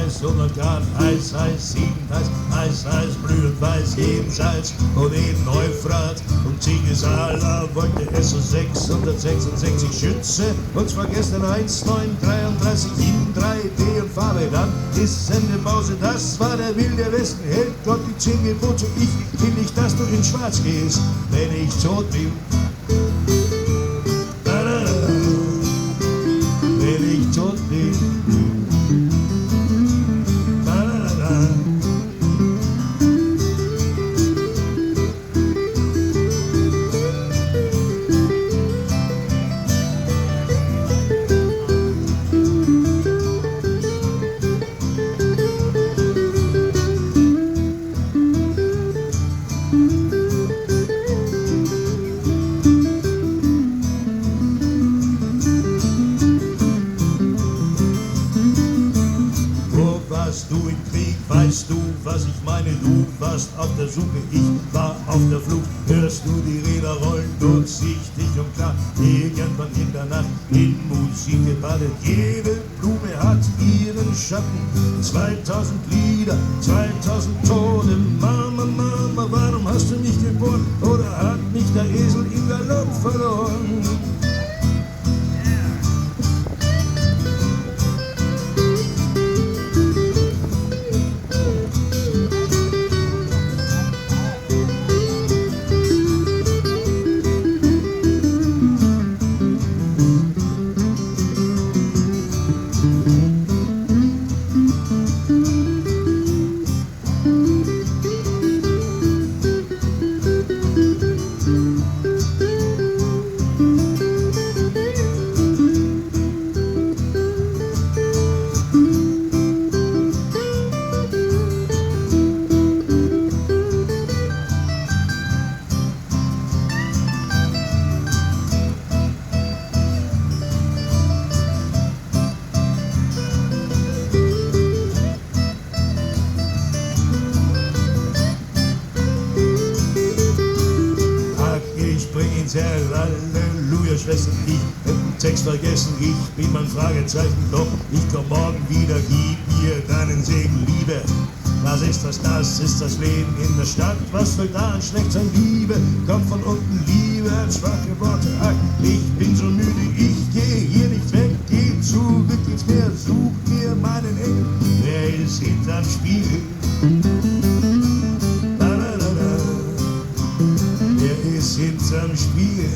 heiß, 100 Grad, heiß, heiß, 7 heiß, heiß, heiß, blühend weiß, jenseits von den Euphrat. Und Ziegelsala wollte SO666 Schütze, und zwar gestern 1933 in 3D und Farbe. Dann ist Sendepause, das war der Wilde Westen, hält Gott die Zingebote. Ich will nicht, dass du in Schwarz gehst, wenn ich tot bin. Wenn ich tot bin. Du im Krieg, weißt du, was ich meine? Du warst auf der Suche, ich war auf der Flucht. Hörst du die Räder rollen, durchsichtig und klar. Irgendwann in der Nacht in Musik gebadet. Jede Blume hat ihren Schatten. 2000 Lieder, 2000 Tode. Mama, Mama, warum hast du mich geboren? Oder hat mich der Esel im Galopp verloren? Halleluja, Schwester, ich hab den Text vergessen, ich bin mein Fragezeichen, doch ich komm morgen wieder, gib mir deinen Segen, Liebe. Das ist das Leben in der Stadt, was soll da an schlecht sein, Liebe, kommt von unten, Liebe, schwache Worte, ach, ich bin so müde, ich gehe hier nicht weg, geh zurück ins Meer, such mir meinen Engel, der ist hinterm Spiegel. Der ist hinterm Spiegel.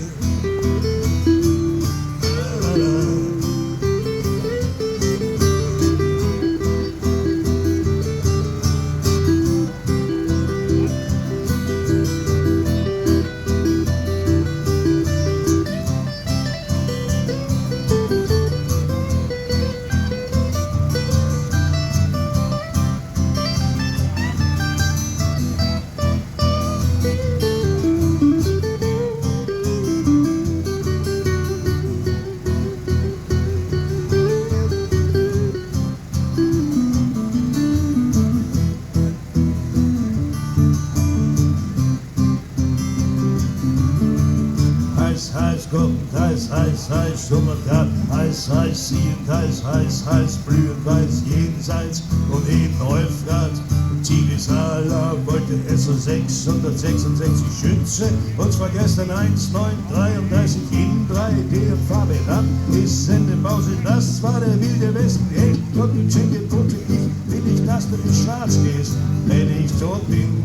Heiß, kommt, heiß, heiß, heiß, 100 Grad, heiß, heiß, ziehend, heiß, heiß, heiß, blühend weiß, jenseits von den Euphrat. Ziegelsala wollte SO666 Schütze, und zwar gestern 1933 in 3D und Farbe. Dann ist Sendepause, das war der Wilde Westen, hey, Gott, die Zingebote, ich will nicht, dass du in Schwarz gehst, wenn ich tot bin.